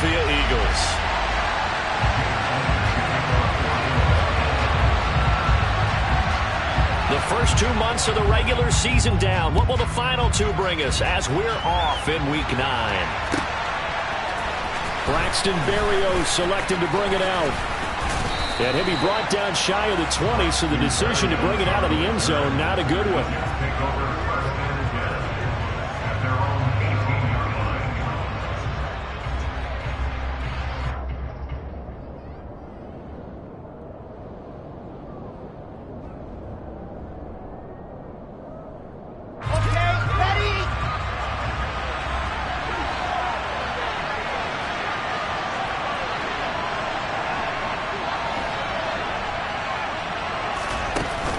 Philadelphia Eagles. The first 2 months of the regular season down. What will the final 2 bring us as we're off in Week 9? Braxton Berrios selected to bring it out. And he'll be brought down shy of the 20, so the decision to bring it out of the end zone, not a good one.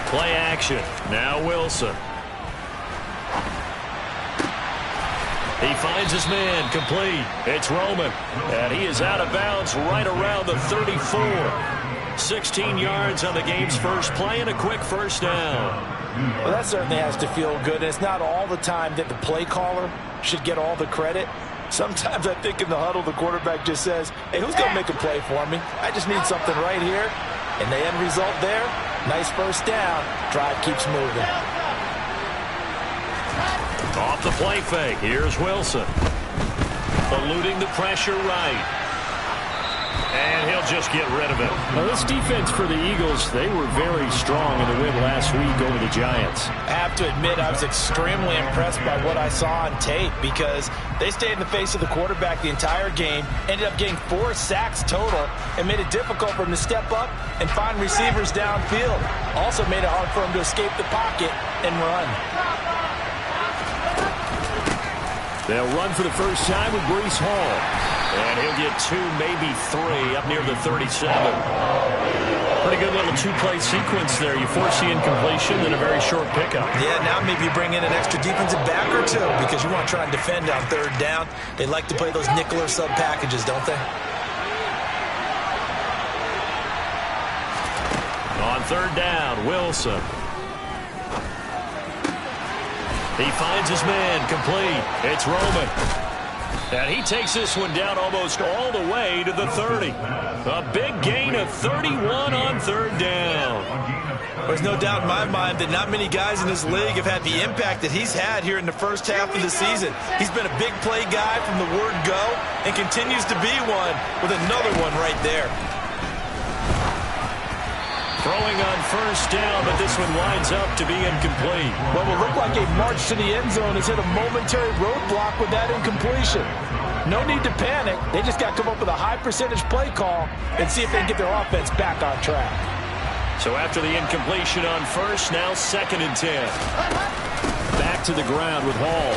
Play action. Now Wilson. He finds his man complete. It's Roman. And he is out of bounds right around the 34. 16 yards on the game's first play and a quick first down. Well, that certainly has to feel good. And it's not all the time that the play caller should get all the credit. Sometimes I think in the huddle the quarterback just says, hey, who's going to make a play for me? I just need something right here. And the end result there, nice first down. Drive keeps moving. Off the play fake. Here's Wilson. Eluding the pressure right. And he'll just get rid of it. Now, this defense for the Eagles, they were very strong in the win last week over the Giants. I have to admit, I was extremely impressed by what I saw on tape because they stayed in the face of the quarterback the entire game, ended up getting 4 sacks total, and made it difficult for him to step up and find receivers downfield. Also made it hard for him to escape the pocket and run. They'll run for the first time with Breece Hall. And he'll get 2, maybe 3 up near the 37. Pretty good little 2-play sequence there. You force the incompletion, then a very short pickup. Yeah, now maybe you bring in an extra defensive back or 2 because you want to try and defend on 3rd down. They like to play those nickel or sub packages, don't they? On 3rd down, Wilson. He finds his man complete. It's Roman. And he takes this one down almost all the way to the 30. A big gain of 31 on 3rd down. There's no doubt in my mind that not many guys in this league have had the impact that he's had here in the first half of the season. He's been a big play guy from the word go and continues to be one with another one right there. Throwing on 1st down, but this one winds up to be incomplete. What will look like a march to the end zone has hit a momentary roadblock with that incompletion. No need to panic. They just got to come up with a high percentage play call and see if they can get their offense back on track. So after the incompletion on 1st, now 2nd and 10. Back to the ground with Hall.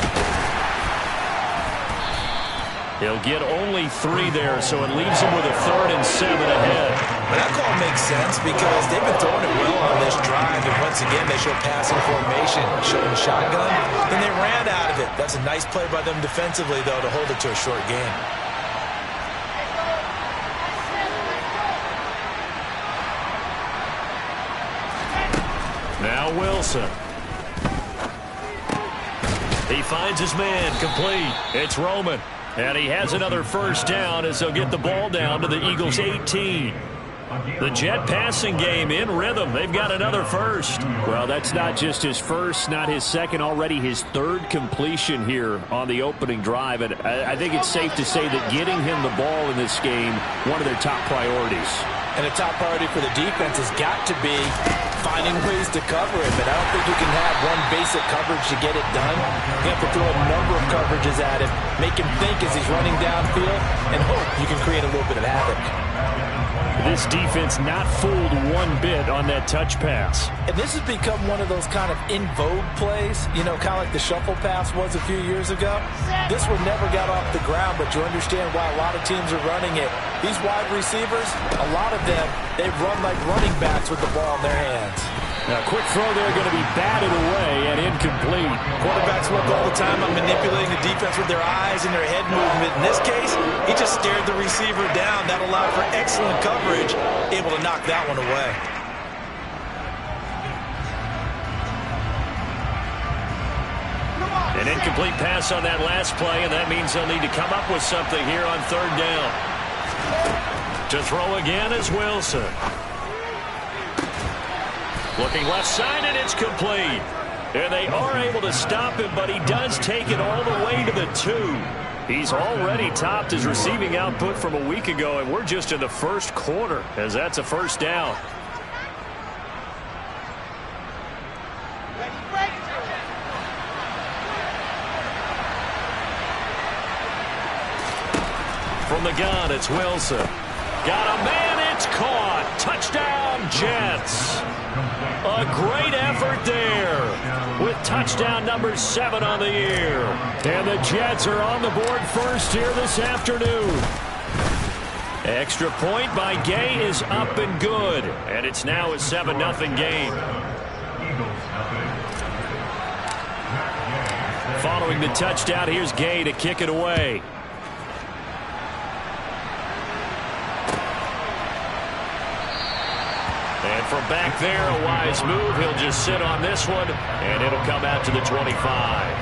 He'll get only 3 there, so it leaves him with a 3rd and 7 ahead. But that call makes sense because they've been throwing it well on this drive, and once again they show passing formation, showing shotgun, then they ran out of it. That's a nice play by them defensively, though, to hold it to a short game. Now Wilson. He finds his man complete. It's Roman. And he has another 1st down as they'll get the ball down to the Eagles' 18. The Jet passing game in rhythm. They've got another 1st. Well, that's not just his 1st, not his 2nd, already his 3rd completion here on the opening drive. And I think it's safe to say that getting him the ball in this game, one of their top priorities. And a top priority for the defense has got to be finding ways to cover him. And I don't think you can have one basic coverage to get it done. You have to throw a number of coverages at him, make him think as he's running downfield, and hope you can create a little bit of havoc. This defense not fooled one bit on that touch pass. And this has become one of those kind of in vogue plays, you know, kind of like the shuffle pass was a few years ago. This one never got off the ground, but you understand why a lot of teams are running it. These wide receivers, a lot of them, they run like running backs with the ball in their hands. Now, quick throw there going to be batted away and incomplete. Quarterbacks work all the time on manipulating the defense with their eyes and their head movement. In this case, he just stared the receiver down. That allowed for excellent coverage, able to knock that one away. An incomplete pass on that last play, and that means they'll need to come up with something here on third down. To throw again is Wilson. Looking left side, and it's complete. And they are able to stop him, but he does take it all the way to the 2. He's already topped his receiving output from a week ago, and we're just in the first quarter, as that's a first down. From the gun, it's Wilson. Got a man, it's caught. Touchdown, Jets. A great effort there with touchdown number 7 on the year. And the Jets are on the board first here this afternoon. Extra point by Gay is up and good. And it's now a 7-0 game. Following the touchdown, here's Gay to kick it away. And from back there, a wise move. He'll just sit on this one, and it'll come out to the 25.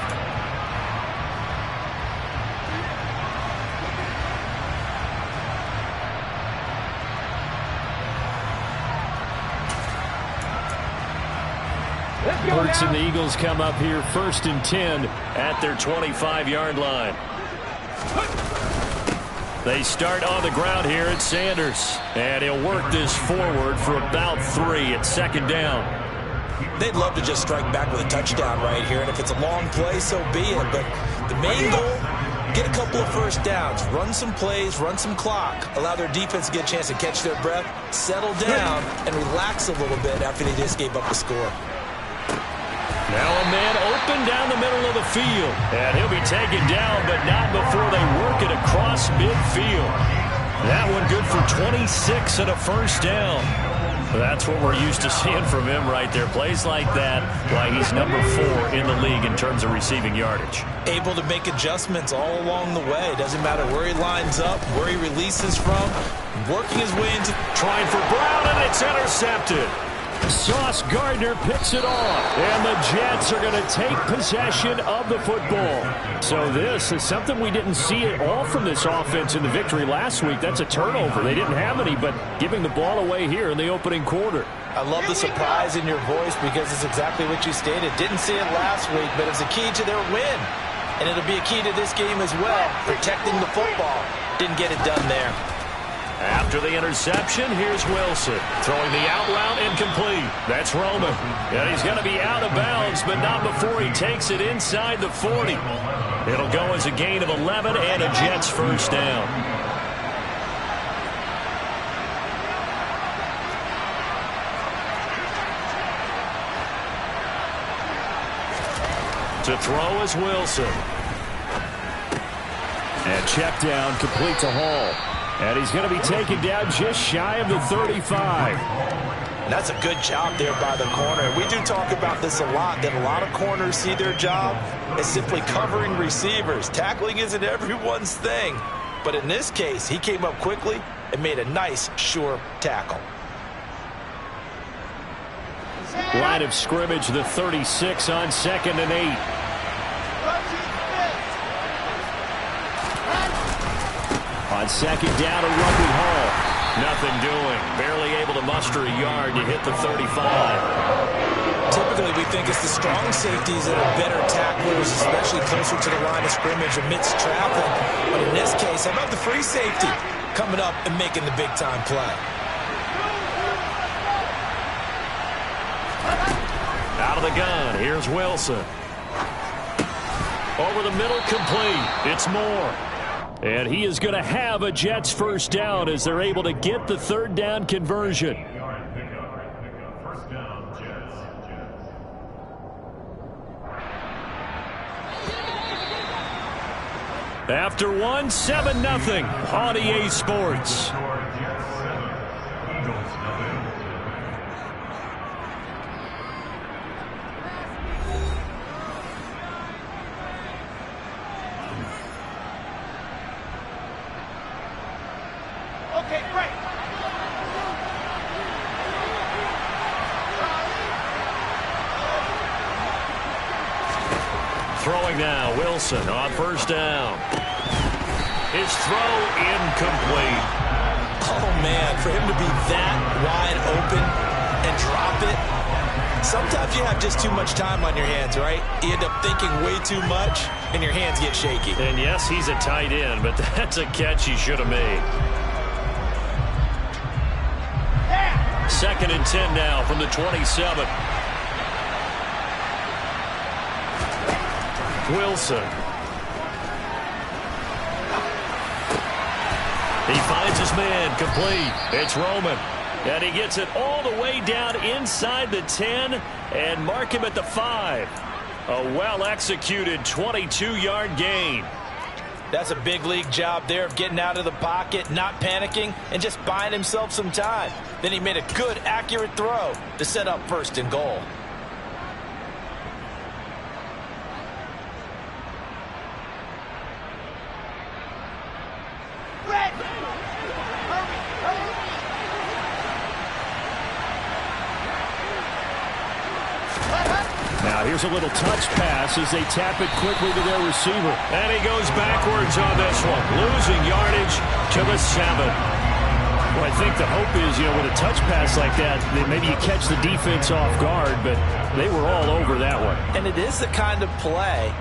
Hurts and the Eagles come up here 1st and 10 at their 25-yard line. They start on the ground here at Sanders. And he'll work this forward for about 3 at 2nd down. They'd love to just strike back with a touchdown right here. And if it's a long play, so be it. But the main goal, get a couple of first downs. Run some plays, run some clock. Allow their defense to get a chance to catch their breath, settle down, and relax a little bit after they just gave up a score. Now a man open down the middle of the field. And he'll be taken down, but not before they work it across midfield. That one good for 26 and a first down. That's what we're used to seeing from him right there. Plays like that, why he's number 4 in the league in terms of receiving yardage. Able to make adjustments all along the way. Doesn't matter where he lines up, where he releases from. Working his way into... Trying for Brown, and it's intercepted. Sauce Gardner picks it off, and the Jets are going to take possession of the football. So this is something we didn't see at all from this offense in the victory last week. That's a turnover. They didn't have any, but giving the ball away here in the opening quarter. I love the surprise in your voice because it's exactly what you stated. Didn't see it last week, but it's a key to their win. And it'll be a key to this game as well, protecting the football. Didn't get it done there. After the interception, here's Wilson. Throwing the out route incomplete. That's Roman. And he's going to be out of bounds, but not before he takes it inside the 40. It'll go as a gain of 11 and a Jets first down. To throw is Wilson. And check down complete to Hall. And he's going to be taken down just shy of the 35. That's a good job there by the corner. We do talk about this a lot, that a lot of corners see their job as simply covering receivers. Tackling isn't everyone's thing. But in this case, he came up quickly and made a nice, sure tackle. Line of scrimmage, the 36 on 2nd and 8. On 2nd down, a rugby Hall. Nothing doing. Barely able to muster a yard to hit the 35. Typically, we think it's the strong safeties that are better tacklers, especially closer to the line of scrimmage amidst traffic. But in this case, how about the free safety coming up and making the big-time play? Out of the gun, here's Wilson. Over the middle, complete. It's Moore. And he is going to have a Jets first down as they're able to get the 3rd down conversion. After one, 7-0 on EA Sports. throwing now. Wilson on first down. His throw incomplete. Oh, man, for him to be that wide open and drop it. Sometimes you have just too much time on your hands, right? You end up thinking way too much, and your hands get shaky. And yes, he's a tight end, but that's a catch he should have made. 2nd and 10 now from the 27. Wilson. He finds his man, complete. It's Roman. And he gets it all the way down inside the 10 and mark him at the 5. A well-executed 22-yard gain. That's a big league job there of getting out of the pocket, not panicking, and just buying himself some time. Then he made a good, accurate throw to set up 1st and goal. Now here's a little touch pass as they tap it quickly to their receiver. And he goes backwards on this one, losing yardage to the 7. Well, I think the hope is, with a touch pass like that, that maybe you catch the defense off guard, but they were all over that one. And it is the kind of play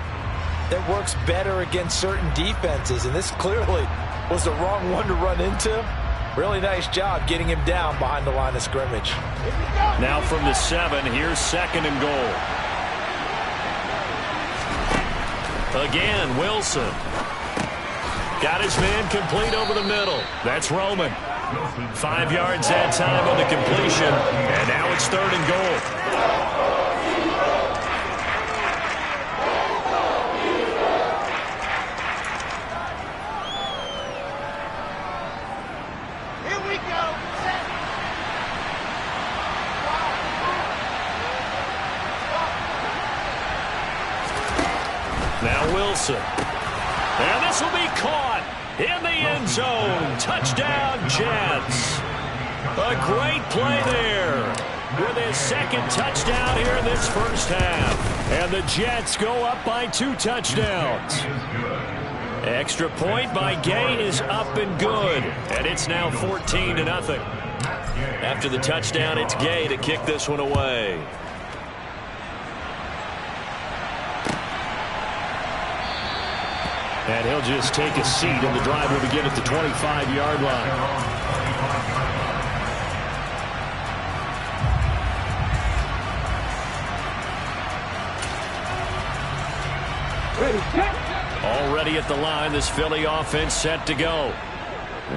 that works better against certain defenses, and this clearly was the wrong one to run into. Really nice job getting him down behind the line of scrimmage. Now from the 7, here's 2nd and goal. Again, Wilson. Got his man complete over the middle. That's Roman. 5 yards that time on the completion. And now it's 3rd and goal. Now Wilson. And this will be caught in the end zone. Touchdown, Jets. A great play there with his 2nd touchdown here in this first half. And the Jets go up by 2 touchdowns. Extra point by Gay is up and good. And it's now 14-0. After the touchdown, it's Gay to kick this one away. And he'll just take a seat, and the drive will begin at the 25-yard line. Already at the line, this Philly offense set to go.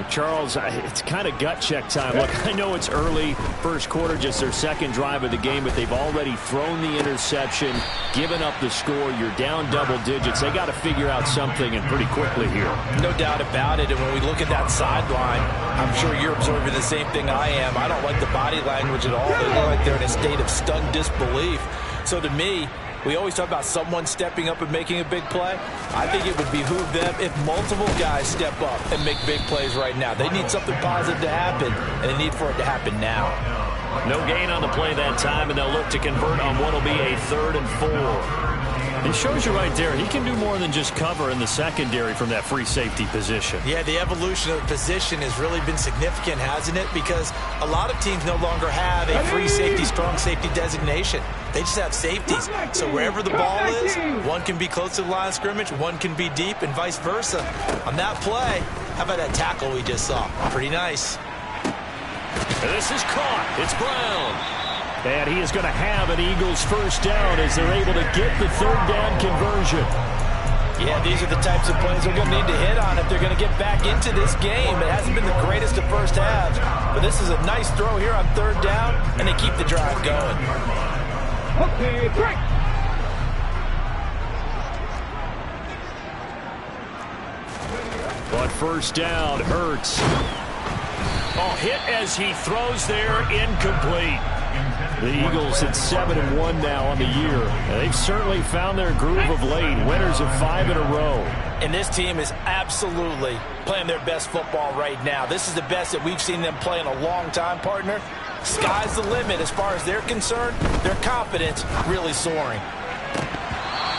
Charles, it's kind of gut check time. Look, I know it's early, first quarter, just their 2nd drive of the game, but they've already thrown the interception, given up the score. You're down double digits. They got to figure out something, and pretty quickly here. No doubt about it, and when we look at that sideline, I'm sure you're observing the same thing I am. I don't like the body language at all. They look like they're in a state of stunned disbelief. So to me, we always talk about someone stepping up and making a big play. I think it would behoove them if multiple guys step up and make big plays right now. They need something positive to happen, and they need for it to happen now. No gain on the play that time, and they'll look to convert on what will be a 3rd and 4. It shows you right there, he can do more than just cover in the secondary from that free safety position. Yeah, the evolution of the position has really been significant, hasn't it? Because a lot of teams no longer have a free safety, strong safety designation. They just have safeties. So wherever the ball is, one can be close to the line of scrimmage, one can be deep, and vice versa. On that play, how about that tackle we just saw? Pretty nice. And this is caught. It's Brown. And he is going to have an Eagles first down as they're able to get the 3rd down conversion. Yeah, these are the types of plays they're going to need to hit on if they're going to get back into this game. It hasn't been the greatest of first halves, but this is a nice throw here on 3rd down, and they keep the drive going. Okay, break. But first down, Hurts. Oh, hit as he throws there, incomplete. The Eagles at 7-1 now on the year. They've certainly found their groove of late. Winners of 5 in a row. And this team is absolutely playing their best football right now. This is the best that we've seen them play in a long time, partner. Sky's the limit as far as they're concerned. Their confidence really soaring.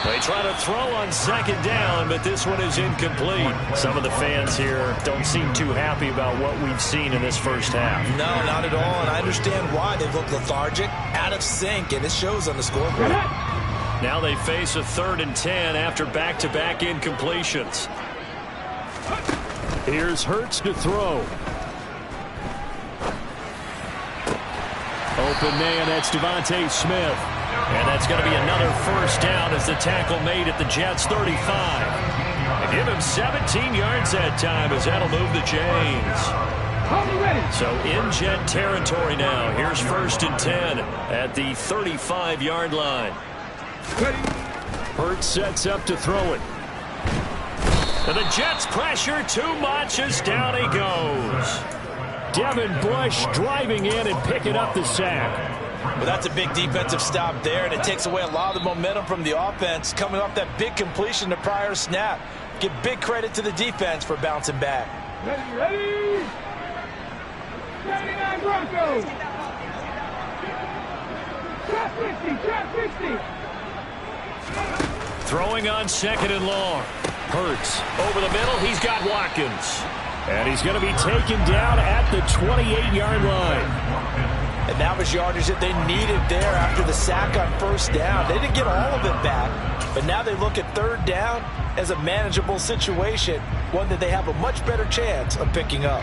They try to throw on second down, but this one is incomplete. Some of the fans here don't seem too happy about what we've seen in this first half. No, not at all, and I understand why. They look lethargic, out of sync, and it shows on the scoreboard. Now they face a 3rd and 10 after back-to-back incompletions. Here's Hurts to throw. Open man, that's Devontae Smith. And that's going to be another first down as the tackle made at the Jets' 35. And give him 17 yards that time as that'll move the chains. So in Jet territory now. Here's 1st and 10 at the 35-yard line. Hurts sets up to throw it. And the Jets pressure too much as down he goes. Devin Bush driving in and picking up the sack. Well, that's a big defensive stop there, and it takes away a lot of the momentum from the offense coming off that big completion the prior snap. Give big credit to the defense for bouncing back. Ready? 79 Broncos. Trap 50. Throwing on 2nd and long. Hurts over the middle. He's got Watkins. And he's going to be taken down at the 28-yard line. And that was yardage that they needed there after the sack on 1st down. They didn't get all of it back, but now they look at 3rd down as a manageable situation, one that they have a much better chance of picking up.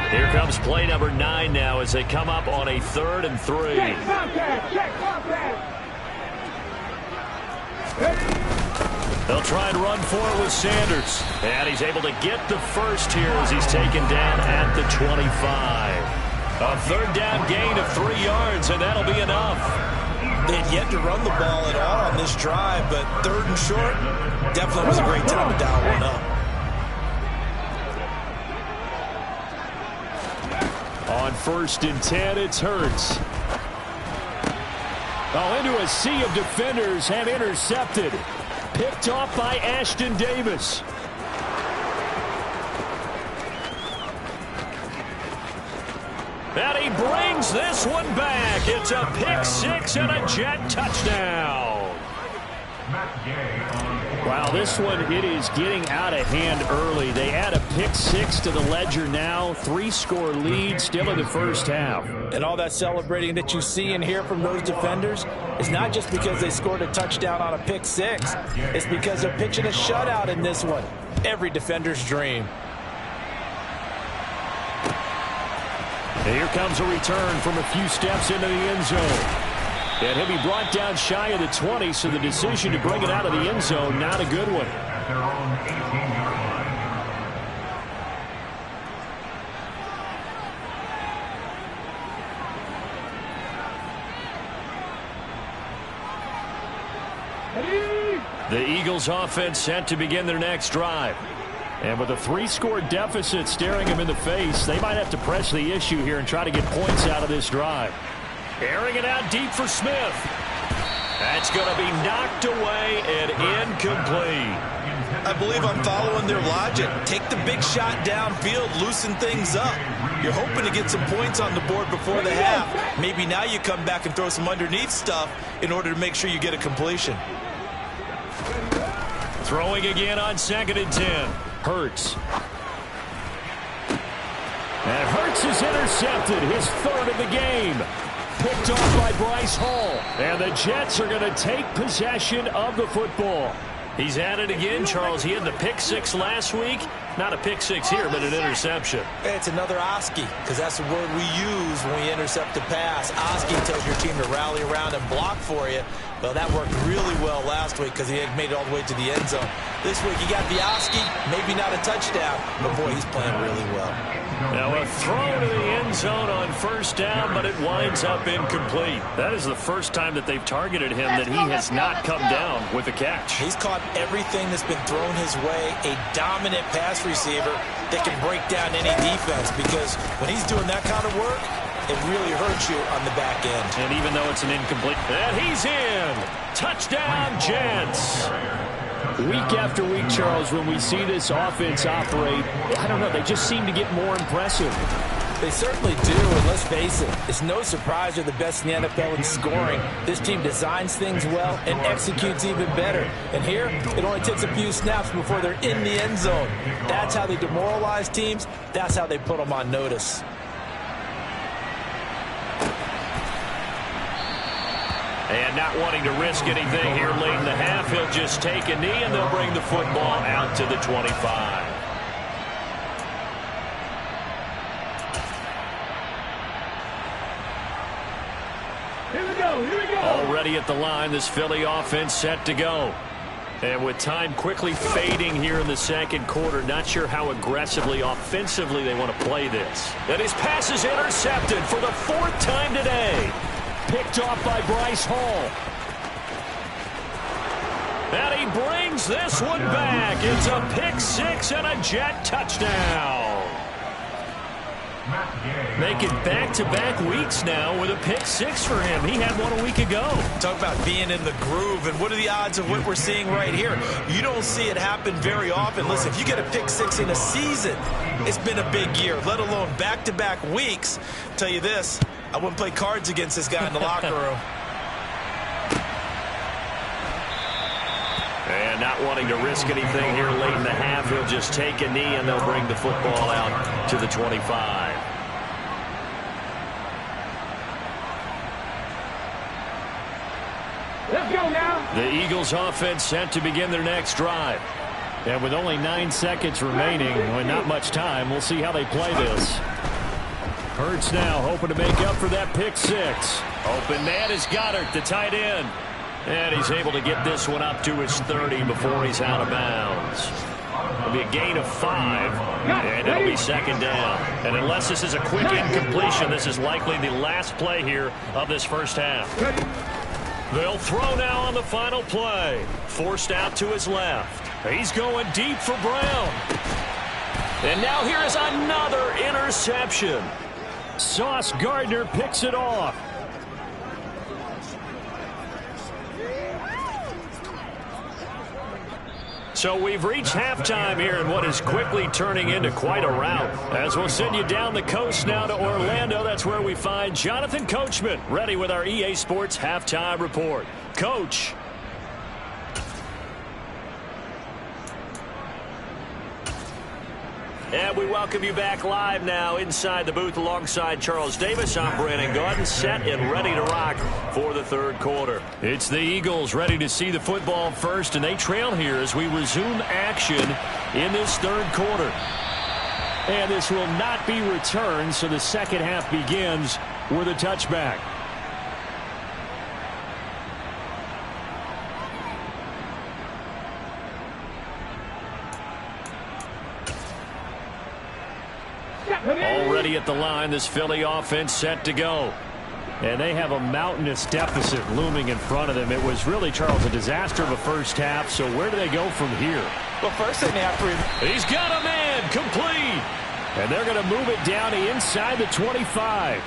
Here comes play number 9 now as they come up on a 3rd and 3. Check contact. Check contact. They'll try and run for it with Sanders. And he's able to get the first here as he's taken down at the 25. A 3rd down gain of 3 yards, and that'll be enough. They had yet to run the ball at all on this drive, but 3rd and short definitely was a great time to dial one up. On 1st and 10, it's Hurts. Oh, into a sea of defenders and intercepted. Picked off by Ashton Davis. And he brings this one back. It's a pick 6 and a Jet touchdown. Wow, this one, it is getting out of hand early. They add a pick 6 to the ledger now. 3-score lead still in the first half. And all that celebrating that you see and hear from those defenders is not just because they scored a touchdown on a pick 6. It's because they're pitching a shutout in this one. Every defender's dream. And here comes a return from a few steps into the end zone. And he'll be brought down shy of the 20, so the decision to bring it out of the end zone, not a good one. The Eagles offense set to begin their next drive. And with a 3-score deficit staring them in the face, they might have to press the issue here and try to get points out of this drive. Airing it out deep for Smith. That's going to be knocked away and incomplete. I believe I'm following their logic. Take the big shot downfield, loosen things up. You're hoping to get some points on the board before the half. Maybe now you come back and throw some underneath stuff in order to make sure you get a completion. Throwing again on 2nd and 10. Hurts. And Hurts is intercepted. His 3rd of the game. Picked off by Bryce Hall. And the Jets are going to take possession of the football. He's at it again, Charles. He had the pick 6 last week. Not a pick 6 here, but an interception. It's another Oski, because that's the word we use when we intercept a pass. Oski tells your team to rally around and block for you. Well, that worked really well last week because he had made it all the way to the end zone. This week, he got the Oski, maybe not a touchdown, but boy, he's playing really well. Now a throw to the end zone on 1st down, but it winds up incomplete. That is the first time that they've targeted him that he has not come down with a catch. He's caught everything that's been thrown his way. A dominant pass receiver that can break down any defense, because when he's doing that kind of work, it really hurts you on the back end. And even though it's an incomplete, and he's in. Touchdown, Jets. Week after week, Charles, when we see this offense operate, I don't know, they just seem to get more impressive. They certainly do, and let's face it, it's no surprise they're the best in the NFL in scoring. This team designs things well and executes even better. And here, it only takes a few snaps before they're in the end zone. That's how they demoralize teams. That's how they put them on notice. And not wanting to risk anything here late in the half, he'll just take a knee, and they'll bring the football out to the 25. Here we go. Already at the line, this Philly offense set to go. And with time quickly fading here in the second quarter, not sure how aggressively, offensively they want to play this. And his pass is intercepted for the 4th time today. Picked off by Bryce Hall. And he brings this one back. It's a pick 6 and a Jet touchdown. Making back-to-back weeks now with a pick 6 for him. He had one a week ago. Talk about being in the groove, and what are the odds of what we're seeing right here? You don't see it happen very often. Listen, if you get a pick 6 in a season, it's been a big year, let alone back-to-back weeks. I'll tell you this, I wouldn't play cards against this guy in the locker room. And not wanting to risk anything here late in the half, he'll just take a knee, and they'll bring the football out to the 25. Let's go now. The Eagles offense set to begin their next drive. And with only 9 seconds remaining, and not much time, we'll see how they play this. Hurts now hoping to make up for that pick 6. Open man is Goddard, the tight end. And he's able to get this one up to his 30 before he's out of bounds. It'll be a gain of 5, and it'll be second down. And unless this is a quick incompletion, this is likely the last play here of this first half. They'll throw now on the final play. Forced out to his left. He's going deep for Brown. And now here is another interception. Sauce Gardner picks it off. So we've reached halftime here in what is quickly turning into quite a rout. As we'll send you down the coast now to Orlando, that's where we find Jonathan Coachman, ready with our EA Sports Halftime Report. Coach. And we welcome you back live now inside the booth alongside Charles Davis. I'm Brandon Gaudin, set and ready to rock for the third quarter. It's the Eagles ready to see the football first, and they trail here as we resume action in this third quarter. And this will not be returned, so the second half begins with a touchback. Already at the line, this Philly offense set to go. And they have a mountainous deficit looming in front of them. It was really, Charles, a disaster of a first half. So where do they go from here? Well, first thing they have to... He's got a man, complete. And they're going to move it down to inside the 25.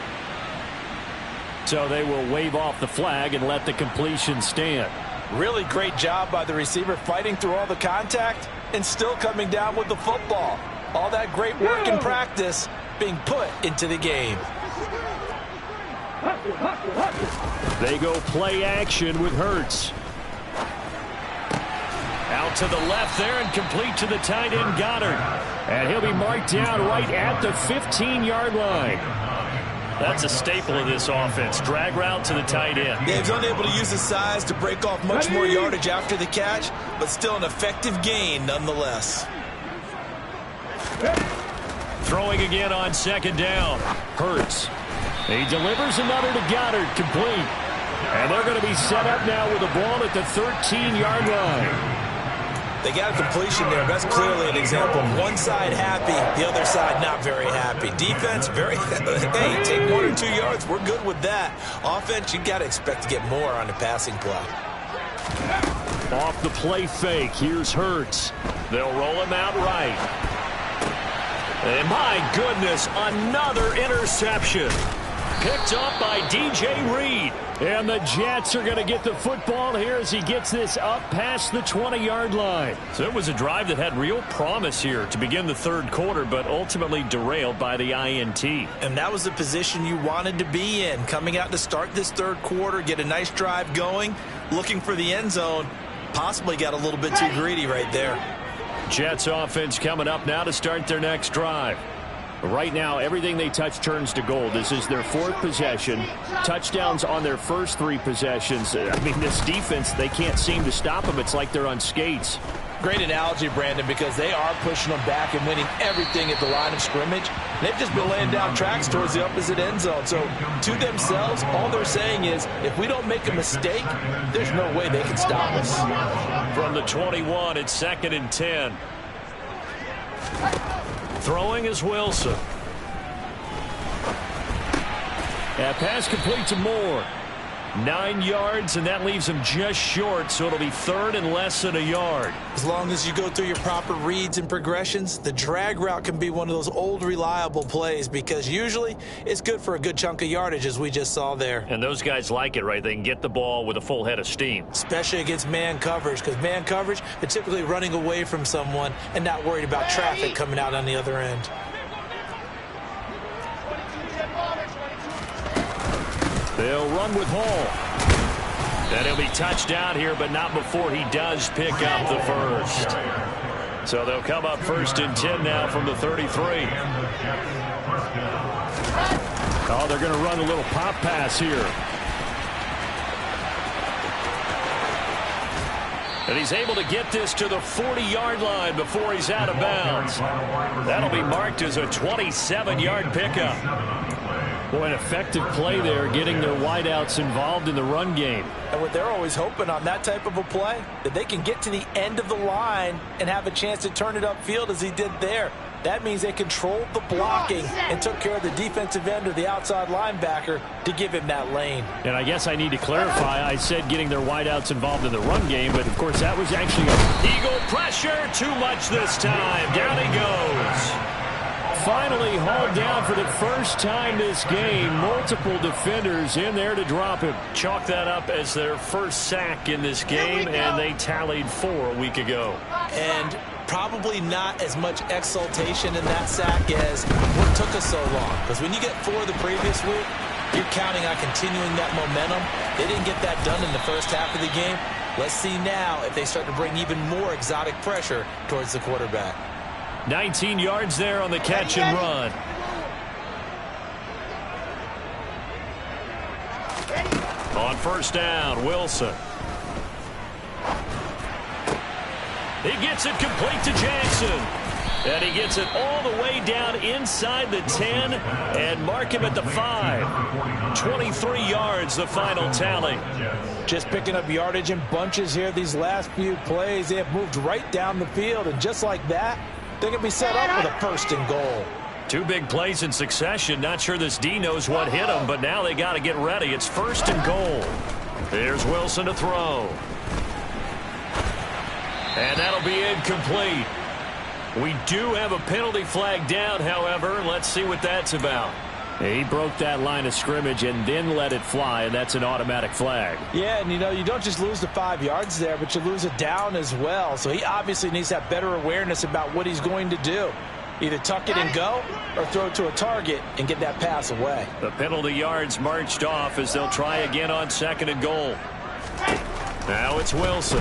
So they will wave off the flag and let the completion stand. Really great job by the receiver fighting through all the contact and still coming down with the football. All that great work in practice being put into the game. They go play action with Hurts. Out to the left there and complete to the tight end Goddard. And he'll be marked down right at the 15-yard line. That's a staple of this offense. Drag route to the tight end. Yeah, he's unable to use his size to break off much more yardage after the catch, but still an effective gain nonetheless. Throwing again on second down. Hurts. He delivers another to Goddard, complete. And they're going to be set up now with the ball at the 13-yard line. They got a completion there. That's clearly an example. One side happy, the other side not very happy. Defense, very, hey, take 1 or 2 yards. We're good with that. Offense, you got to expect to get more on the passing play. Off the play fake, here's Hurts. They'll roll him out right. And my goodness, another interception. picked up by DJ Reed. And the Jets are going to get the football here as he gets this up past the 20-yard line. So it was a drive that had real promise here to begin the third quarter, but ultimately derailed by the INT. And that was the position you wanted to be in, coming out to start this third quarter, get a nice drive going, looking for the end zone. Possibly got a little bit too greedy right there. Jets offense coming up now to start their next drive. Right now, everything they touch turns to gold. This is their fourth possession. Touchdowns on their first three possessions. I mean, this defense, they can't seem to stop them. It's like they're on skates. Great analogy, Brandon, because they are pushing them back and winning everything at the line of scrimmage. They've just been laying down tracks towards the opposite end zone. So to themselves, all they're saying is, if we don't make a mistake, there's no way they can stop us. From the 21, it's 2nd and 10. Throwing is Wilson. That pass complete to Moore. 9 yards, and that leaves him just short, so it'll be third and less than a yard. As long as you go through your proper reads and progressions, the drag route can be one of those old reliable plays because usually it's good for a good chunk of yardage, as we just saw there. And those guys like it, right? They can get the ball with a full head of steam. Especially against man coverage, because man coverage, they're typically running away from someone and not worried about traffic coming out on the other end. They'll run with Hall. And he'll be touched down here, but not before he does pick up the first. So they'll come up 1st and 10 now from the 33. Oh, they're going to run a little pop pass here. And he's able to get this to the 40-yard line before he's out of bounds. That'll be marked as a 27-yard pickup. Boy, an effective play there, getting their wideouts involved in the run game. And what they're always hoping on that type of a play, that they can get to the end of the line and have a chance to turn it upfield as he did there. That means they controlled the blocking and took care of the defensive end or the outside linebacker to give him that lane. And I guess I need to clarify, I said getting their wideouts involved in the run game, but of course that was actually a Eagle pressure, too much this time. Down he goes. Finally hauled down for the first time this game. Multiple defenders in there to drop him. Chalk that up as their first sack in this game, and they tallied 4 a week ago. And probably not as much exultation in that sack as what took us so long. Because when you get 4 the previous week, you're counting on continuing that momentum. They didn't get that done in the first half of the game. Let's see now if they start to bring even more exotic pressure towards the quarterback. 19 yards there on the catch and run. On 1st down, Wilson. He gets it complete to Jackson. And he gets it all the way down inside the 10 and mark him at the 5. 23 yards, the final tally. Just picking up yardage in bunches here these last few plays. They have moved right down the field, and just like that, they can be set up with a 1st and goal. 2 big plays in succession. Not sure this D knows what hit him, but now they got to get ready. It's 1st and goal. Here's Wilson to throw. And that'll be incomplete. We do have a penalty flag down, however. Let's see what that's about. He broke that line of scrimmage and then let it fly, and that's an automatic flag. Yeah, and you don't just lose the 5 yards there, but you lose it down as well. So he obviously needs to have better awareness about what he's going to do. Either tuck it and go or throw it to a target and get that pass away. The penalty yards marched off as they'll try again on 2nd and goal. Now it's Wilson.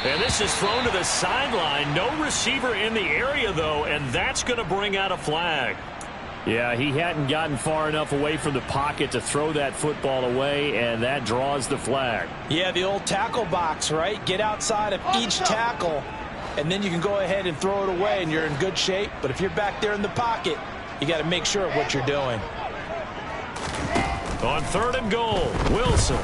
And this is thrown to the sideline. No receiver in the area, though, and that's going to bring out a flag. Yeah, he hadn't gotten far enough away from the pocket to throw that football away, and that draws the flag. Yeah, the old tackle box, right? Get outside of each tackle, and then you can go ahead and throw it away, and you're in good shape. But if you're back there in the pocket, you got to make sure of what you're doing. On 3rd and goal, Wilson.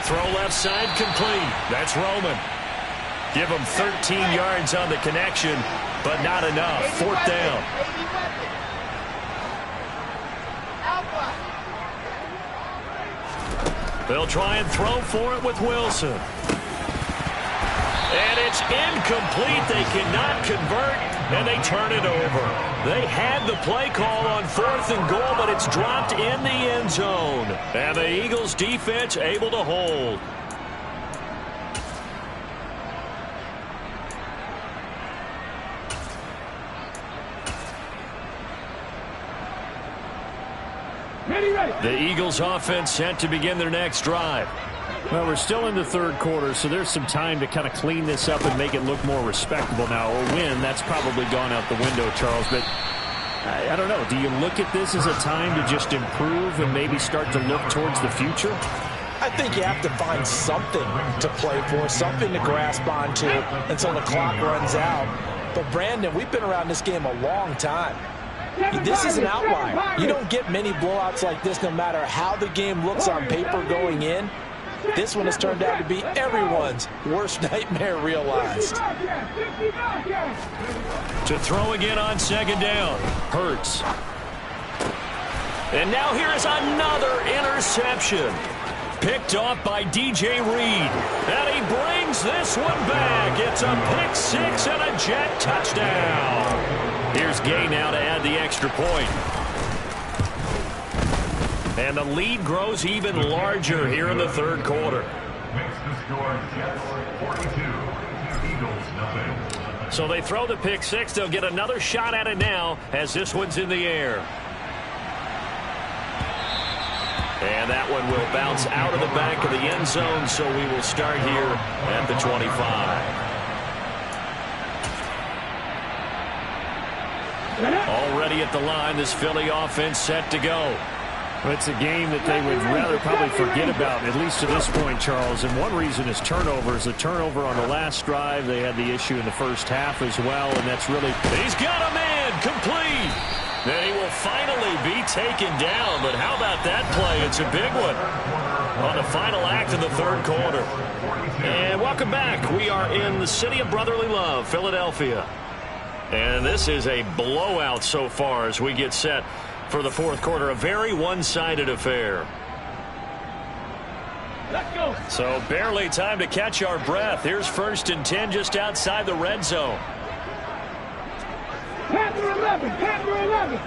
Throw left side complete. That's Roman. Give him 13 yards on the connection, but not enough. 4th down. They'll try and throw for it with Wilson. And it's incomplete. They cannot convert, and they turn it over. They had the play call on 4th and goal, but it's dropped in the end zone. And the Eagles defense able to hold. The Eagles offense set to begin their next drive. Well, we're still in the third quarter, so there's some time to kind of clean this up and make it look more respectable now. A win, that's probably gone out the window, Charles. But I don't know. Do you look at this as a time to just improve and maybe start to look towards the future? I think you have to find something to play for, something to grasp onto until the clock runs out. But, Brandon, we've been around this game a long time. This is an outlier. You don't get many blowouts like this no matter how the game looks on paper going in. This one has turned out to be everyone's worst nightmare realized. To throw again on 2nd down. Hurts. And now here is another interception. Picked off by DJ Reed. And he brings this one back. It's a pick 6 and a Jet touchdown. Here's Gay now to add the extra point. And the lead grows even larger here in the third quarter. So they throw the pick 6. They'll get another shot at it now as this one's in the air. And that one will bounce out of the back of the end zone, so we will start here at the 25. Already at the line, this Philly offense set to go. Well, it's a game that they would rather probably forget about, at least to this point, Charles. And one reason is turnovers. The turnover on the last drive, they had the issue in the first half as well, and that's really... He's got a man complete. Then he will finally be taken down, but how about that play? It's a big one on the final act of the third quarter. And welcome back. We are in the city of brotherly love, Philadelphia. And this is a blowout so far as we get set for the fourth quarter. A very one-sided affair. Let's go. So barely time to catch our breath. Here's 1st and 10 just outside the red zone. Panther 11. Panther 11.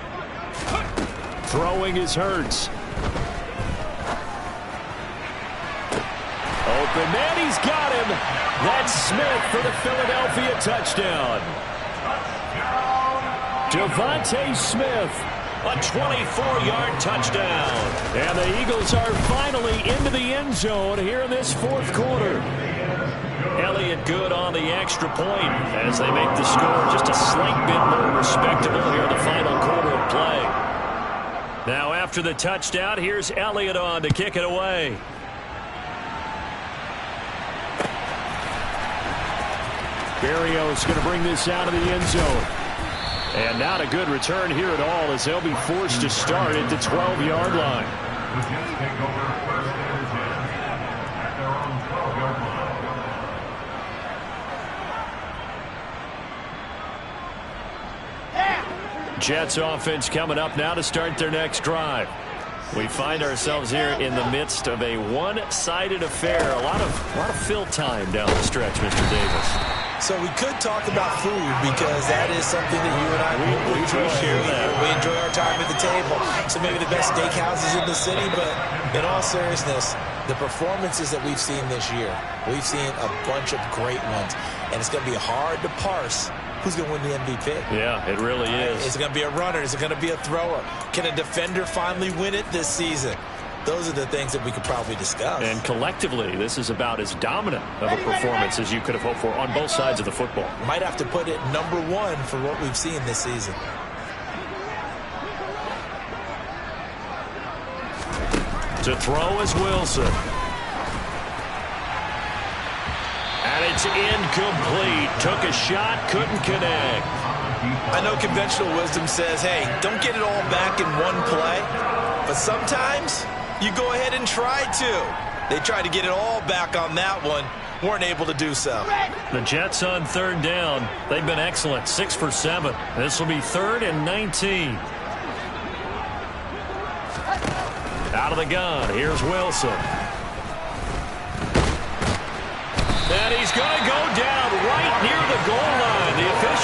Throwing is Hurts. Open man, he's got him. That's Smith for the Philadelphia touchdown. Devontae Smith, a 24-yard touchdown. And the Eagles are finally into the end zone here in this fourth quarter. Elliott good on the extra point as they make the score just a slight bit more respectable here in the final quarter of play. Now after the touchdown, here's Elliott on to kick it away. Berrios going to bring this out of the end zone. And not a good return here at all as they'll be forced to start at the 12-yard line. Jets offense coming up now to start their next drive. We find ourselves here in the midst of a one-sided affair. A lot of fill time down the stretch, Mr. Davis. So we could talk about food because that is something that you and I we enjoy. We enjoy our time at the table. So maybe the best steakhouses in the city, but in all seriousness, the performances that we've seen this year, we've seen a bunch of great ones, and it's going to be hard to parse who's going to win the MVP. Yeah, it really is. Is it going to be a runner? Is it going to be a thrower? Can a defender finally win it this season? Those are the things that we could probably discuss. And collectively, this is about as dominant of a performance as you could have hoped for on both sides of the football. Might have to put it number one for what we've seen this season. To throw is Wilson. And it's incomplete. Took a shot, couldn't connect. I know conventional wisdom says, hey, don't get it all back in one play. But sometimes you go ahead and try to. They tried to get it all back on that one. Weren't able to do so. The Jets on 3rd down. They've been excellent. 6 for 7. This will be 3rd and 19. Out of the gun. Here's Wilson. And he's going to go down.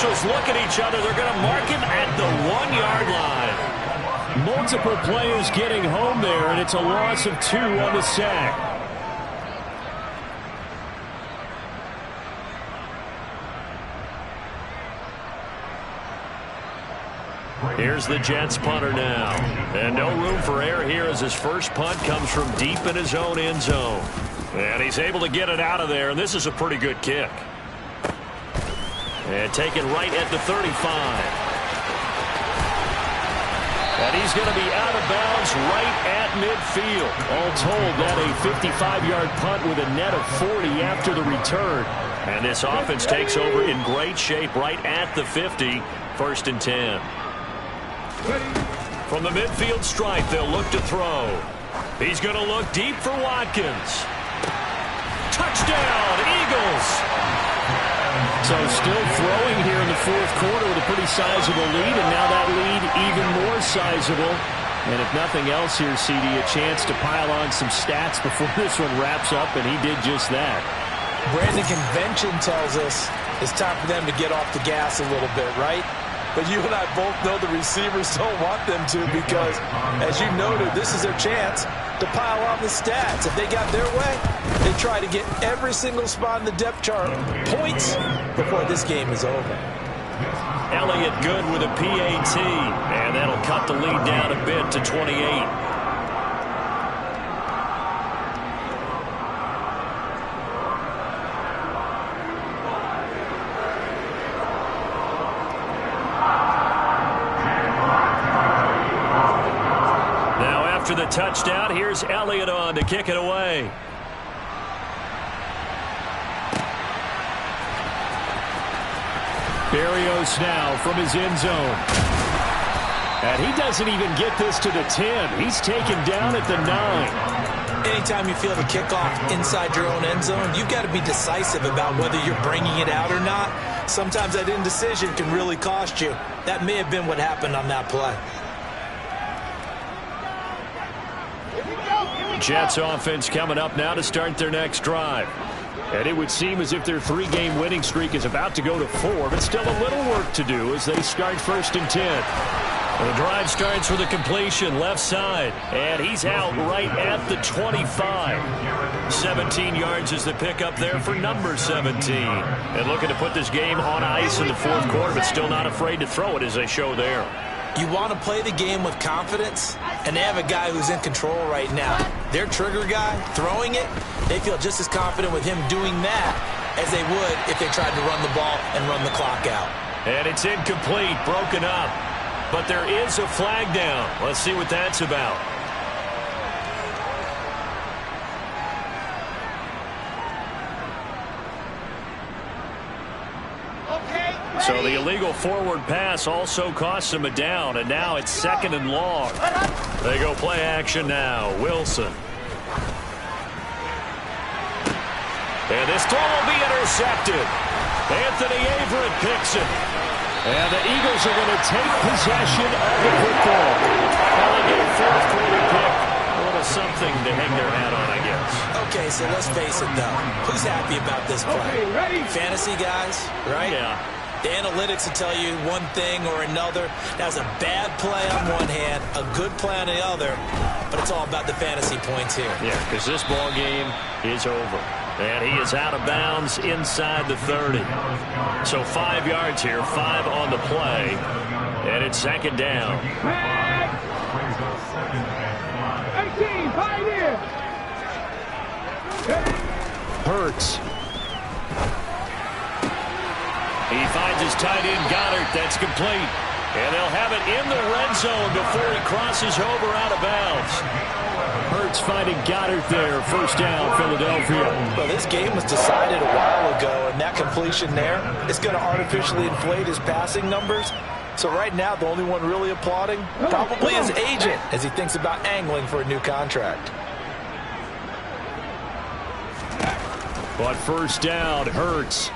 officials look at each other. They're going to mark him at the 1-yard line. Multiple players getting home there, and it's a loss of 2 on the sack. Here's the Jets punter now. And no room for error here as his first punt comes from deep in his own end zone. And he's able to get it out of there, and this is a pretty good kick. And taken right at the 35. And he's going to be out of bounds right at midfield. All told, that a 55-yard punt with a net of 40 after the return. And this offense takes over in great shape right at the 50, 1st and 10. From the midfield stripe, they'll look to throw. He's going to look deep for Watkins. Touchdown, Eagles! So still throwing here in the 4th quarter with a pretty sizable lead, and now that lead even more sizable. And if nothing else here, CD, a chance to pile on some stats before this one wraps up, and he did just that. Brandon, convention tells us it's time for them to get off the gas a little bit, right? But you and I both know the receivers don't want them to because, as you noted, this is their chance to pile on the stats. If they got their way, they try to get every single spot in the depth chart points before this game is over. Elliott good with a PAT, and that'll cut the lead down a bit to 28. After the touchdown, here's Elliott on to kick it away. Berrios now from his end zone. And he doesn't even get this to the 10. He's taken down at the 9. Anytime you feel the kickoff inside your own end zone, you've got to be decisive about whether you're bringing it out or not. Sometimes that indecision can really cost you. That may have been what happened on that play. Jets offense coming up now to start their next drive. And it would seem as if their 3-game winning streak is about to go to 4, but still a little work to do as they start 1st and 10. The drive starts with a completion left side, and he's out right at the 25. 17 yards is the pickup there for number 17. And looking to put this game on ice in the 4th quarter, but still not afraid to throw it as they show there. You want to play the game with confidence, and they have a guy who's in control right now. Their trigger guy, throwing it, they feel just as confident with him doing that as they would if they tried to run the ball and run the clock out. And it's incomplete, broken up. But there is a flag down. Let's see what that's about. So the illegal forward pass also costs him a down, and now it's 2nd and long. They go play action now. Wilson. And this throw will be intercepted. Anthony Averett picks it. And the Eagles are going to take possession of the football. Now they get a 4th quarter pick. A little something to hang their hat on, I guess. Okay, so let's face it, though. Who's happy about this play? Fantasy guys, right? Yeah. The analytics will tell you one thing or another. That was a bad play on one hand, a good play on the other, but it's all about the fantasy points here. Yeah, because this ball game is over. And he is out of bounds inside the 30. So 5 yards here, 5 on the play, and it's 2nd down. 18, Pioneer. Hurts. He finds his tight end, Goddard. That's complete. And they'll have it in the red zone before he crosses over out of bounds. Hurts finding Goddard there. 1st down, Philadelphia. Well, this game was decided a while ago, and that completion there is going to artificially inflate his passing numbers. So right now, the only one really applauding probably his agent as he thinks about angling for a new contract. But 1st down, Hurts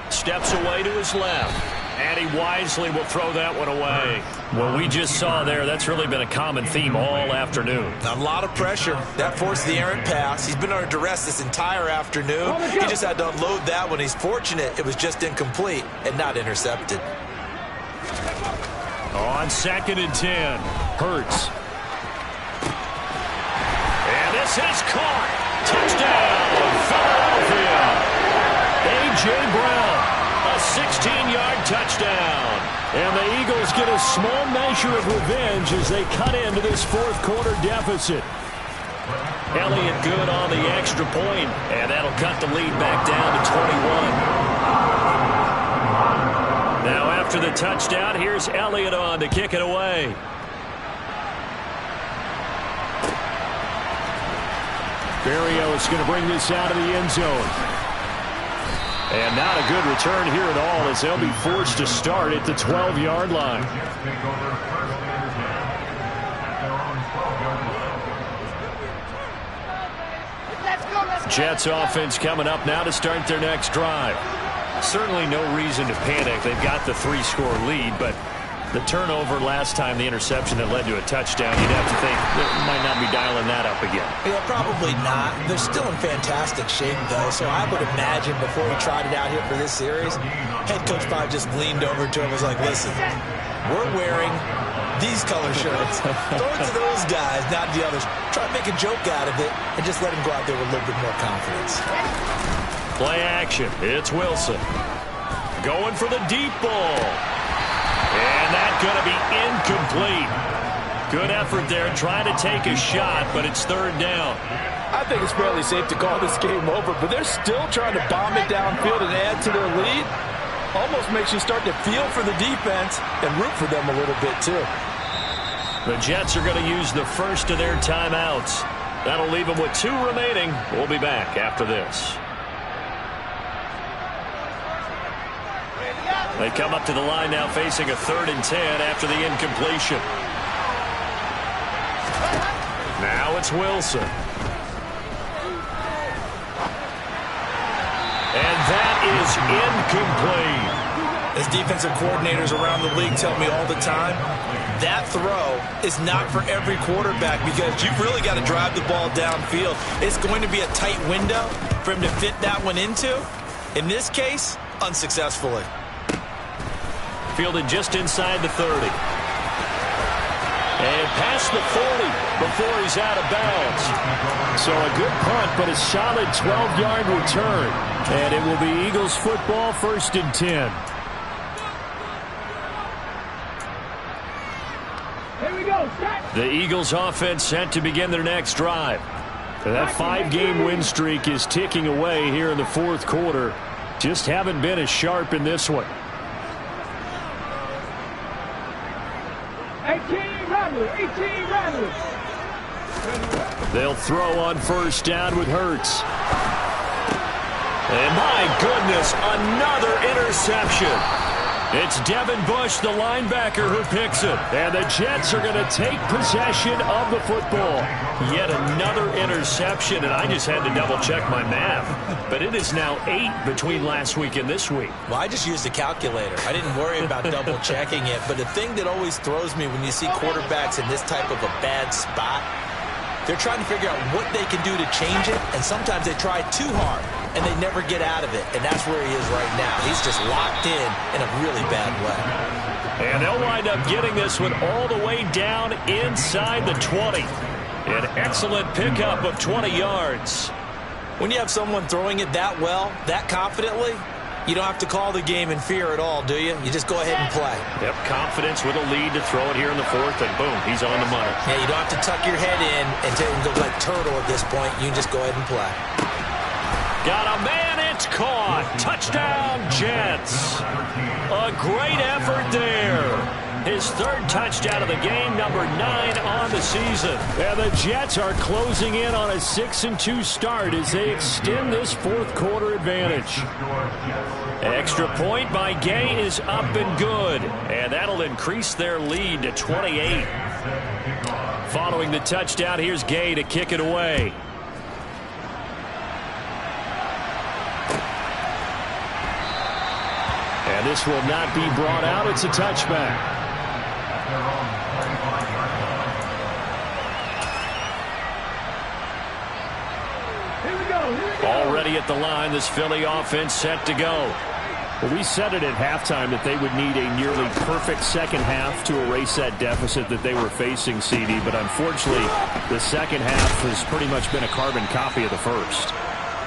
steps away to his left, and he wisely will throw that one away. What we just saw there, that's really been a common theme all afternoon. A lot of pressure. That forced the errant pass. He's been under duress this entire afternoon. He just had to unload that one. He's fortunate it was just incomplete and not intercepted. On 2nd and 10, Hurts. And this is caught. Touchdown, Philadelphia. A.J. Brown, a 16-yard touchdown. And the Eagles get a small measure of revenge as they cut into this fourth-quarter deficit. Elliott good on the extra point, and that'll cut the lead back down to 21. Now after the touchdown, here's Elliott on to kick it away. Berrios is going to bring this out of the end zone. And not a good return here at all as they'll be forced to start at the 12-yard line. Jets offense coming up now to start their next drive. Certainly no reason to panic. They've got the 3-score lead, but the turnover last time, the interception that led to a touchdown, you'd have to think they might not be dialing that up again. Yeah, probably not. They're still in fantastic shape, though, so I would imagine before he tried it out here for this series, head coach probably just leaned over to him and was like, listen, we're wearing these color shirts. Throw it to those guys, not the others. Try to make a joke out of it and just let him go out there with a little bit more confidence. Play action. It's Wilson. Going for the deep ball. And that's going to be incomplete. Good effort there trying to take a shot, but it's 3rd down. I think it's fairly safe to call this game over, but they're still trying to bomb it downfield and add to their lead. Almost makes you start to feel for the defense and root for them a little bit, too. The Jets are going to use the first of their timeouts. That'll leave them with 2 remaining. We'll be back after this. They come up to the line now facing a 3rd and 10 after the incompletion. Now it's Wilson. And that is incomplete. As defensive coordinators around the league tell me all the time, that throw is not for every quarterback because you've really got to drive the ball downfield. It's going to be a tight window for him to fit that one into. In this case, unsuccessfully. Fielded just inside the 30. And past the 40 before he's out of bounds. So a good punt, but a solid 12-yard return. And it will be Eagles football, 1st and 10. Here we go. Set. The Eagles offense set to begin their next drive. That 5-game win streak is ticking away here in the 4th quarter. Just haven't been as sharp in this one. 18 Rattlers. They'll throw on 1st down with Hurts. And my goodness, another interception. It's Devin Bush, the linebacker, who picks it. And the Jets are going to take possession of the football. Yet another interception, and I just had to double-check my math. But it is now 8 between last week and this week. Well, I just used a calculator. I didn't worry about double-checking it. But the thing that always throws me when you see quarterbacks in this type of a bad spot, they're trying to figure out what they can do to change it, and sometimes they try too hard, and they never get out of it, and that's where he is right now. He's just locked in a really bad way. And they'll wind up getting this one all the way down inside the 20. An excellent pickup of 20 yards. When you have someone throwing it that well, that confidently, you don't have to call the game in fear at all, do you? You just go ahead and play. Yep, confidence with a lead to throw it here in the 4th, and boom, he's on the money. Yeah, you don't have to tuck your head in and go like turtle at this point. You can just go ahead and play. Got a man, it's caught. Touchdown, Jets. A great effort there. His 3rd touchdown of the game, number 9 on the season. And the Jets are closing in on a 6-2 start as they extend this 4th quarter advantage. Extra point by Gay is up and good. And that'll increase their lead to 28. Following the touchdown, here's Gay to kick it away. And this will not be brought out. It's a touchback. Already at the line, this Philly offense set to go. Well, we said it at halftime that they would need a nearly perfect second half to erase that deficit that they were facing, CD. But unfortunately, the second half has pretty much been a carbon copy of the first.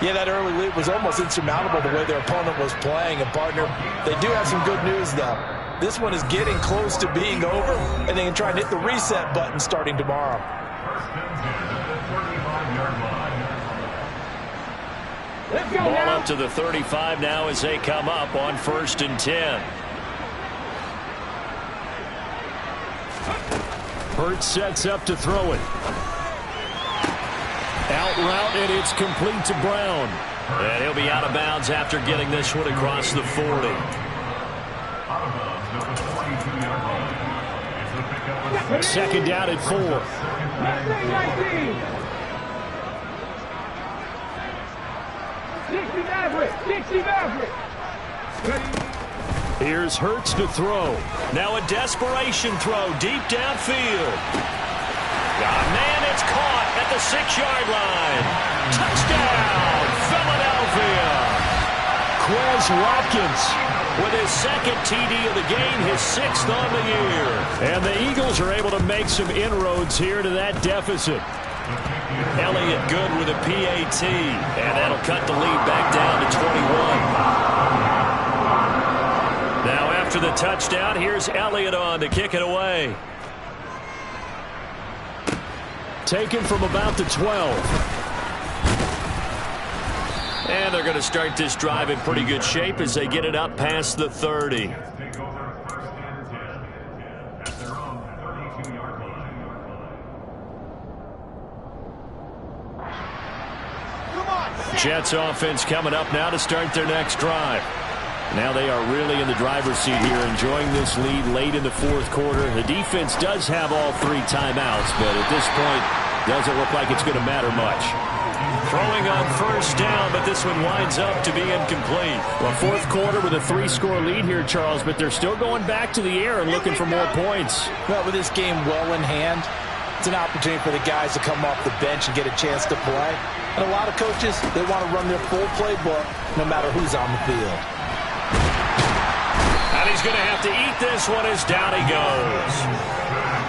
Yeah, that early lead was almost insurmountable the way their opponent was playing. And, partner, they do have some good news, though. This one is getting close to being over, and they can try and hit the reset button starting tomorrow. Ball up to the 35 now as they come up on 1st and 10. Hurts sets up to throw it. Out route, and it's complete to Brown. And he'll be out of bounds after getting this one across the 40. Second down at 4. 60 Maverick. Here's Hurts to throw. Now a desperation throw deep downfield. Man, it's caught at the 6-yard line. Touchdown, Philadelphia. Quez Watkins with his second TD of the game, his 6th on the year. And the Eagles are able to make some inroads here to that deficit. Elliott good with a PAT, and that'll cut the lead back down to 21. Now after the touchdown, here's Elliott on to kick it away. Taken from about the 12. And they're going to start this drive in pretty good shape as they get it up past the 30. Jets offense coming up now to start their next drive. Now they are really in the driver's seat here, enjoying this lead late in the 4th quarter. The defense does have all 3 timeouts, but at this point, doesn't look like it's going to matter much. Throwing on 1st down, but this one winds up to be incomplete. Well, 4th quarter with a 3-score lead here, Charles, but they're still going back to the air and looking for more points. Well, with this game well in hand, it's an opportunity for the guys to come off the bench and get a chance to play. And a lot of coaches, they want to run their full playbook no matter who's on the field. And he's going to have to eat this one as down he goes.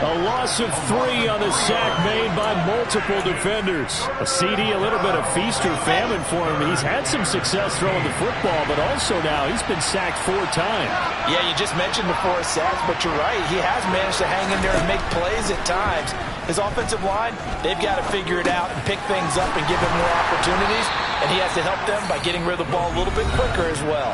A loss of 3 on the sack made by multiple defenders. A CD, a little bit of feast or famine for him. He's had some success throwing the football, but also now he's been sacked 4 times. Yeah, you just mentioned the 4 sacks, but you're right. He has managed to hang in there and make plays at times. His offensive line, they've got to figure it out and pick things up and give him more opportunities, and he has to help them by getting rid of the ball a little bit quicker as well.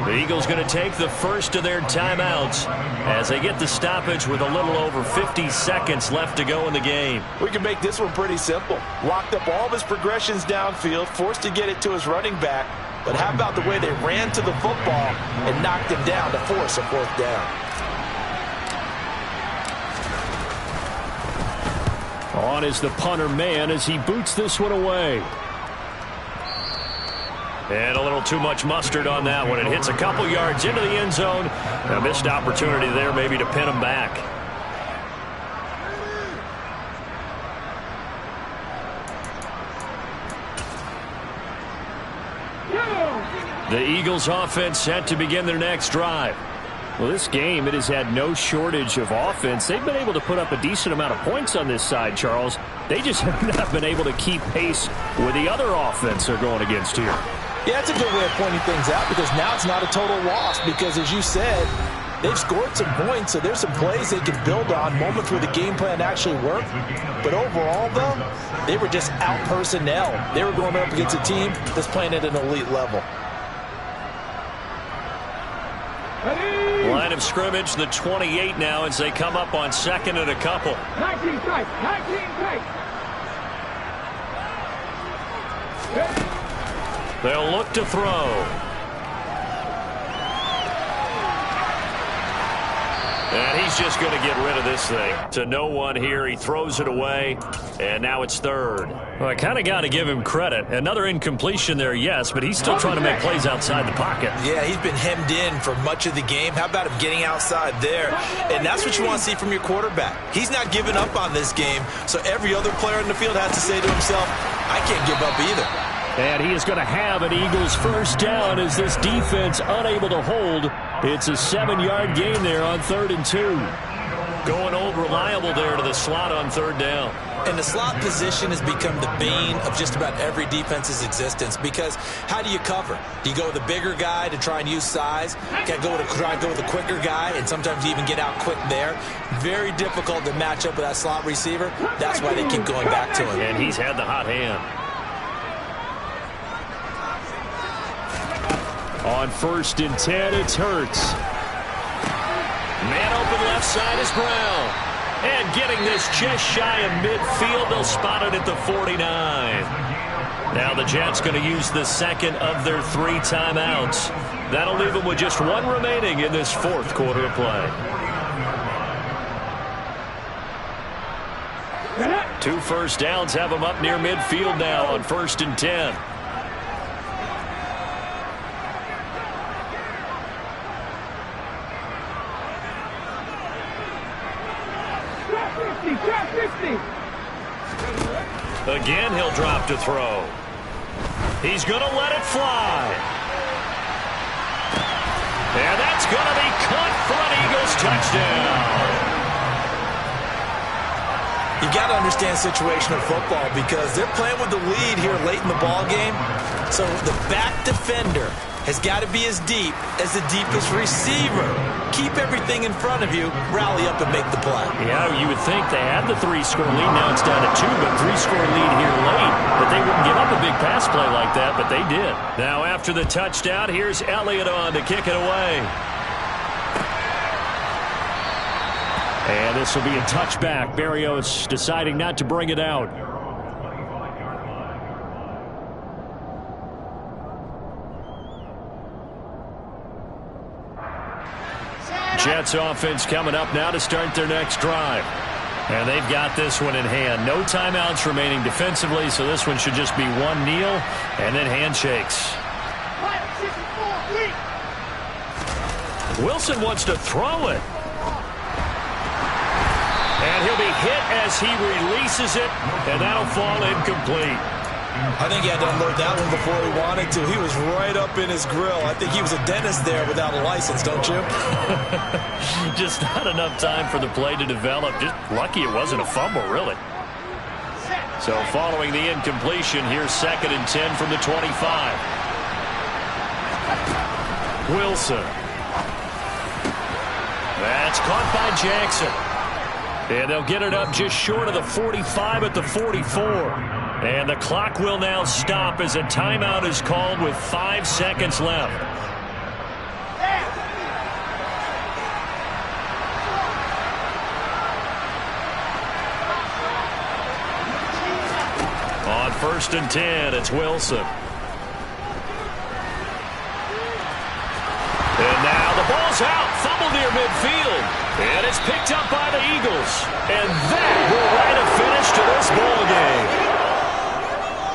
The Eagles going to take the first of their timeouts as they get the stoppage with a little over 50 seconds left to go in the game. We can make this one pretty simple. Locked up all of his progressions downfield, forced to get it to his running back. But how about the way they ran to the football and knocked him down to force a 4th down? On is the punter man as he boots this one away. And a little too much mustard on that one. It hits a couple yards into the end zone. A missed opportunity there maybe to pin him back. The Eagles offense set to begin their next drive. Well, this game, it has had no shortage of offense. They've been able to put up a decent amount of points on this side, Charles. They just have not been able to keep pace with the other offense they're going against here. Yeah, that's a good way of pointing things out because now it's not a total loss because, as you said, they've scored some points, so there's some plays they can build on, moments where the game plan actually worked. But overall, though, they were just out personnel. They were going up against a team that's playing at an elite level. Line of scrimmage, the 28 now as they come up on 2nd and a couple. 19 tight, 19 tight. They'll look to throw. And he's just going to get rid of this thing. To no one here. He throws it away. And now it's 3rd. Well, I kind of got to give him credit. Another incompletion there, yes, but he's still trying to make plays outside the pocket. Yeah, he's been hemmed in for much of the game. How about him getting outside there? And that's what you want to see from your quarterback. He's not giving up on this game, so every other player in the field has to say to himself, I can't give up either. And he is going to have an Eagles first down as this defense unable to hold. It's a 7-yard gain there on 3rd and 2. Going old reliable there to the slot on 3rd down. And the slot position has become the bane of just about every defense's existence, because how do you cover? Do you go with a bigger guy to try and use size? Try and go with a quicker guy, and sometimes you even get out quick there. Very difficult to match up with that slot receiver. That's why they keep going back to him. And he's had the hot hand. On 1st and 10, it's Hurts. Man open left side is Brown. And getting this just shy of midfield, they'll spot it at the 49. Now the Jets going to use the second of their 3 timeouts. That'll leave them with just 1 remaining in this 4th quarter of play. 2 first downs have them up near midfield now on 1st and 10. Again, he'll drop to throw. He's going to let it fly. And that's going to be caught for an Eagles touchdown. You got to understand situational football, because they're playing with the lead here late in the ball game. So the back defender has got to be as deep as the deepest receiver. Keep everything in front of you, rally up and make the play. Yeah, you would think they had the 3-score lead. Now it's down to 2, but 3-score lead here late. But they wouldn't give up a big pass play like that, but they did. Now after the touchdown, here's Elliott on to kick it away. And this will be a touchback. Berrios deciding not to bring it out. Jets offense coming up now to start their next drive. And they've got this one in hand. No timeouts remaining defensively, so this one should just be 1 kneel and then handshakes. Wilson wants to throw it. And he'll be hit as he releases it, and that'll fall incomplete. I think he had to unload that one before he wanted to. He was right up in his grill. I think he was a dentist there without a license, don't you? Just not enough time for the play to develop. Just lucky it wasn't a fumble, really. So following the incompletion, here's 2nd and 10 from the 25. Wilson. That's caught by Jackson. And they'll get it up just short of the 45 at the 44. And the clock will now stop as a timeout is called with 5 seconds left. On 1st and 10, it's Wilson. And now the ball's out. Fumble near midfield. And it's picked up by the Eagles. And that will write a finish to this ball game.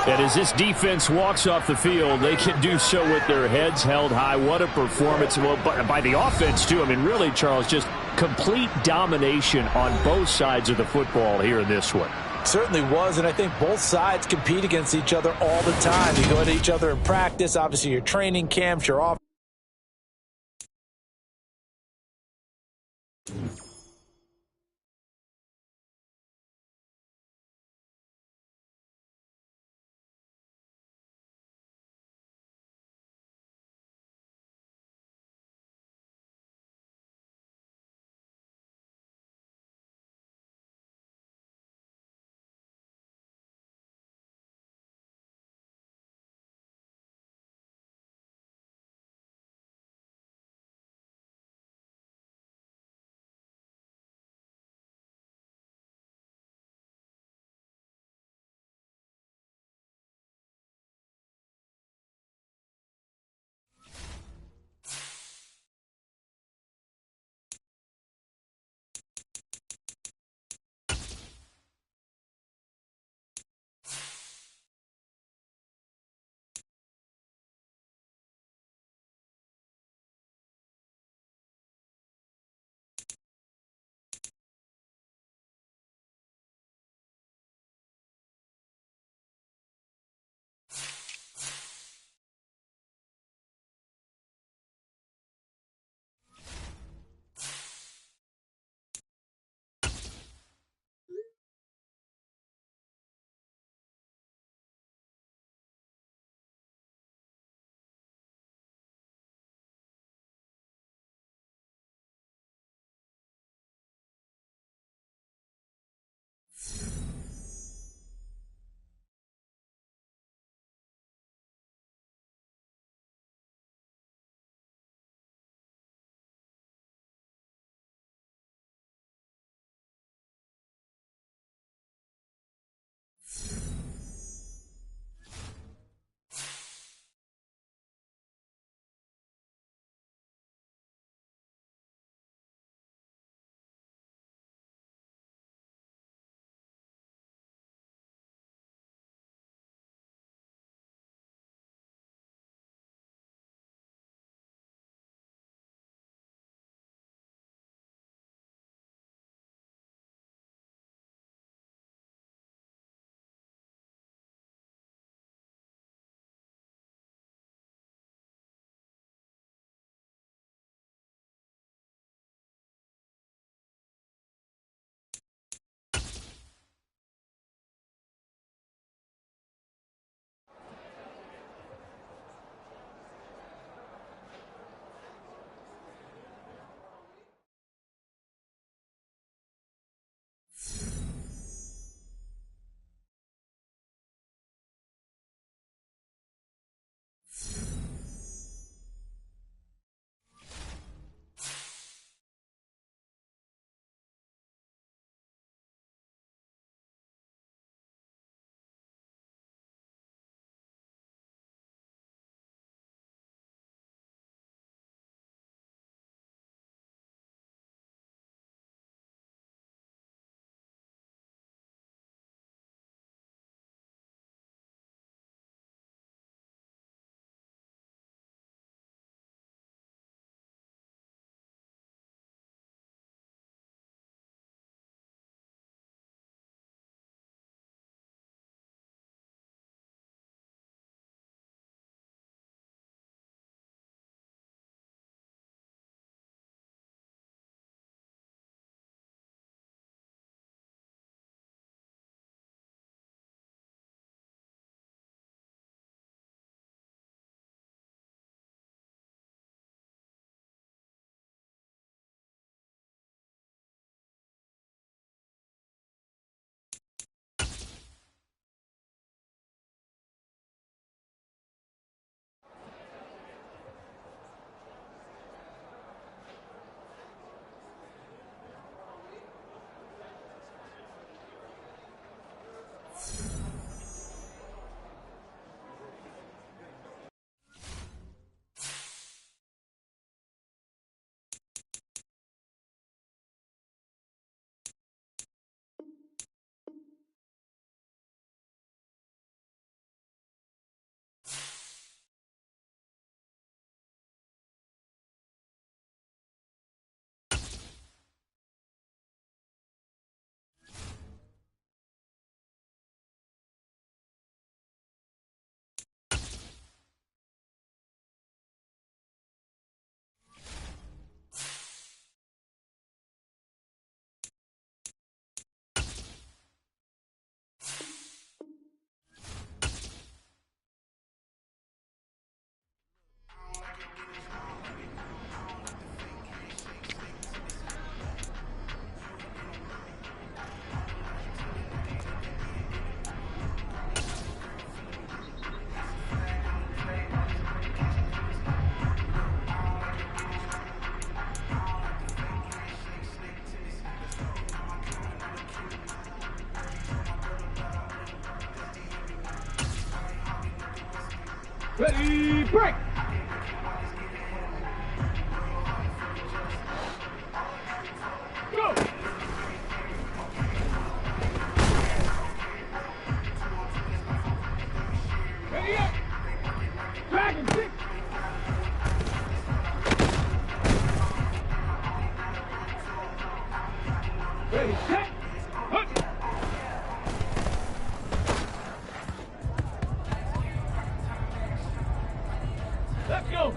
And as this defense walks off the field, they can do so with their heads held high. What a performance. Well, by the offense, too. I mean, really, Charles, just complete domination on both sides of the football here in this one. Certainly was, and I think both sides compete against each other all the time. You go at each other in practice. Obviously, your training camps, your off. Ready, break. Go. Ready up. Dragon 6. Ready, set. Hook. Let's go.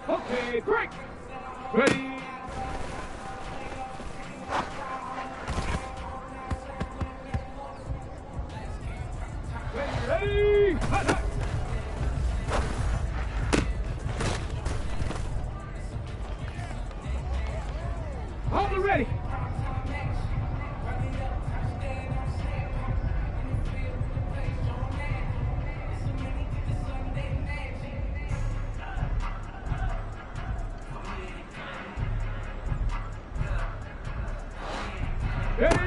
Okay, break. Ready. Ready. Hut, hut. Hold it ready. Ready.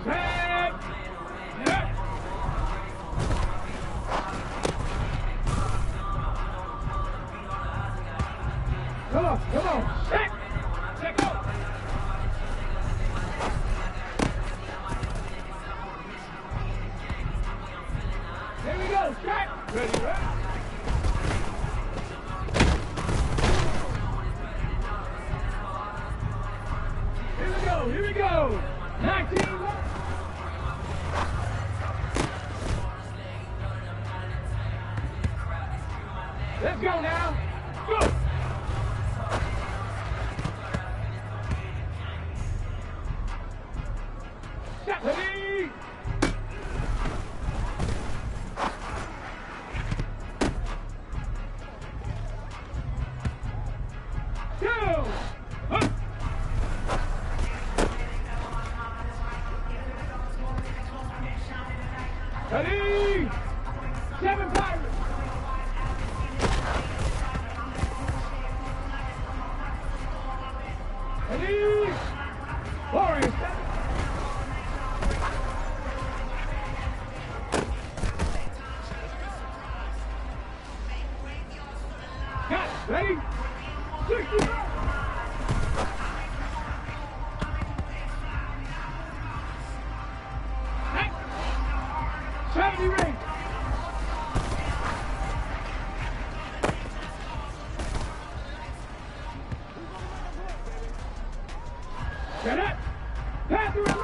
Set. Set. Come on, come on. Set. Set, go. Here we go. Set. Ready, ready. Here we go. 19. Let's go now. Go. Set. Ready. Go. Up. Ready! 7 Pirates! Ready! Warriors! Got it! Ready? 65! Hey! 70 rings! Get it! Panther 11!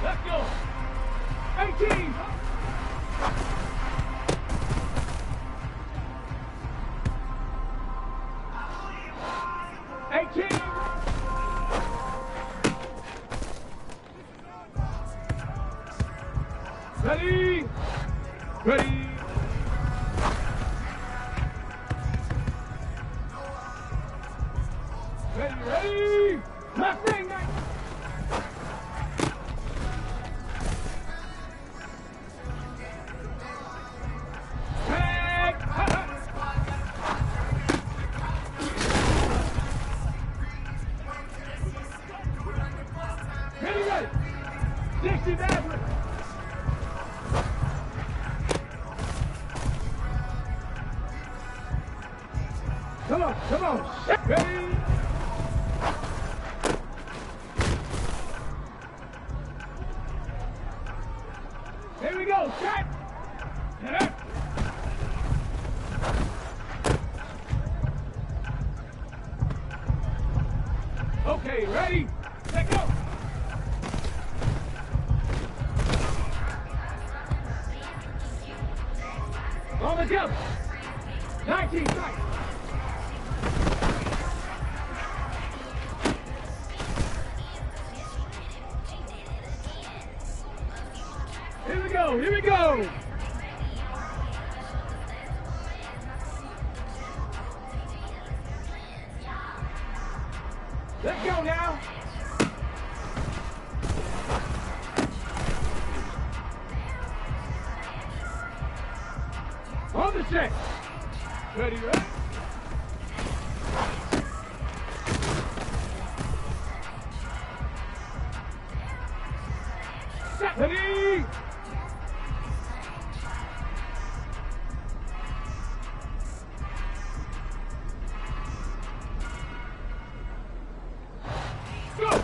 Let's go! 18! Ready? Ready? Ready, ready? Left ring, night. Tag! Ready, ready? 60 Maverick. Come on, come on. Ready? Here we go, set. Get up. Okay, ready? Let go. On the jump. 19 strikes. Here we go, here we go. Let's go now. On the check. Ready, ready? Set. Ready? Go!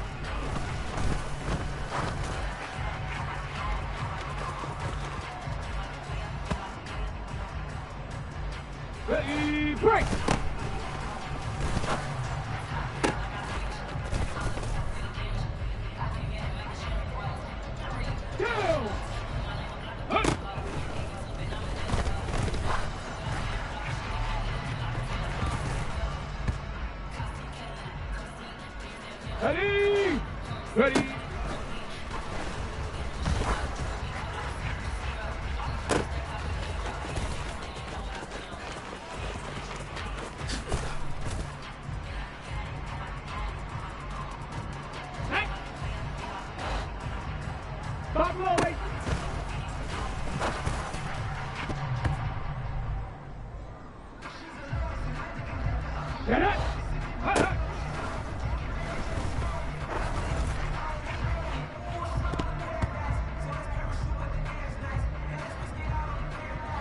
Ready, break! Go! Up! Ready! Ready! Hey! Stop rolling! Get it! Hut, hut.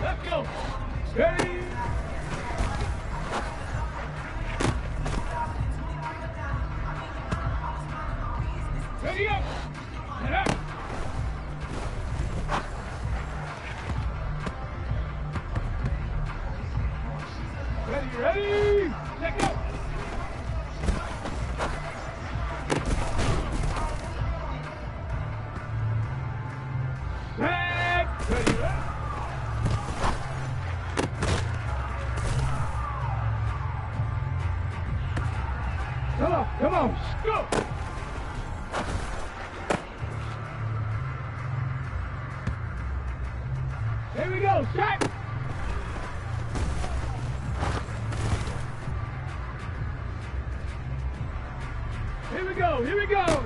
Let's go! Ready! Ready up! Get up! Ready, ready! Let go! Set! Ready, ready! Come on, go! Here we go, set! Here we go, here we go!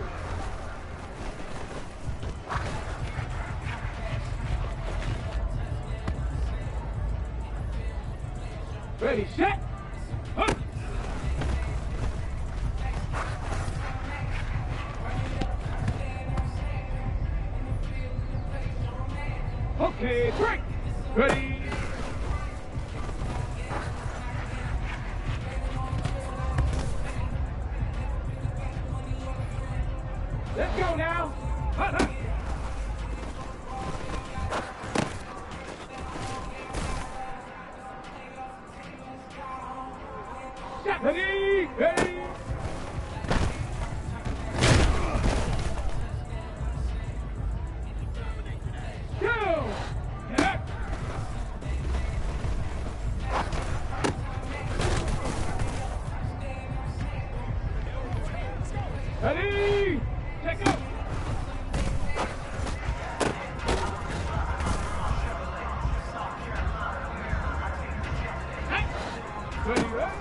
Ready, set! Up! Okay, break! Ready! Let's go now! Hut, hut. Set! Ready! Ready! Go! Get up! Ready! Check out! Hey! Ready, ready?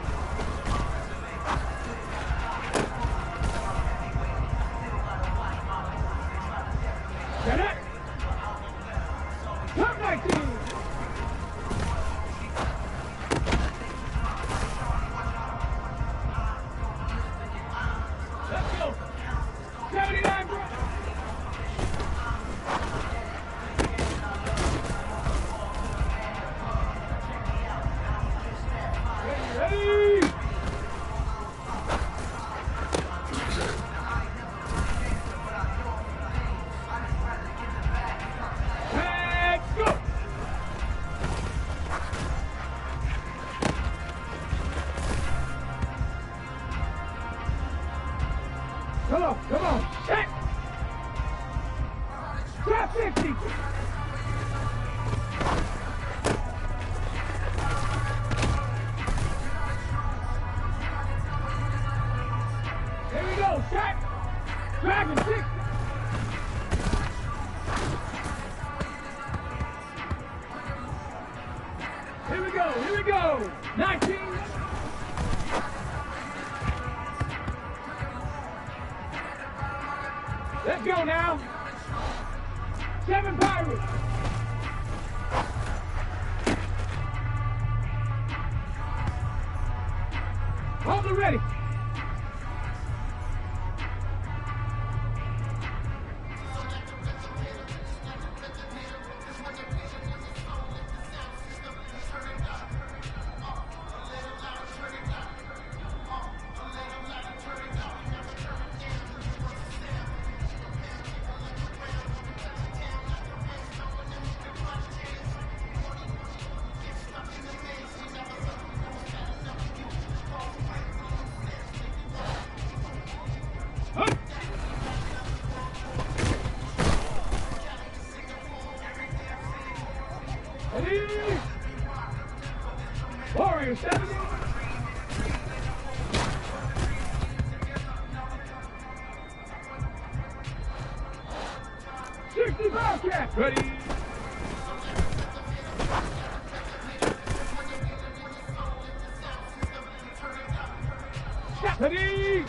Get it! Top 19! Let's go! 79 breaths! Ready, ready! Let's go! Come on, set! Drop 50! Here we go. Here we go. 19. Let's go now. 7 Pirates. Hold it ready. Warrior 70. Bobcat. Ready. Stop. Ready.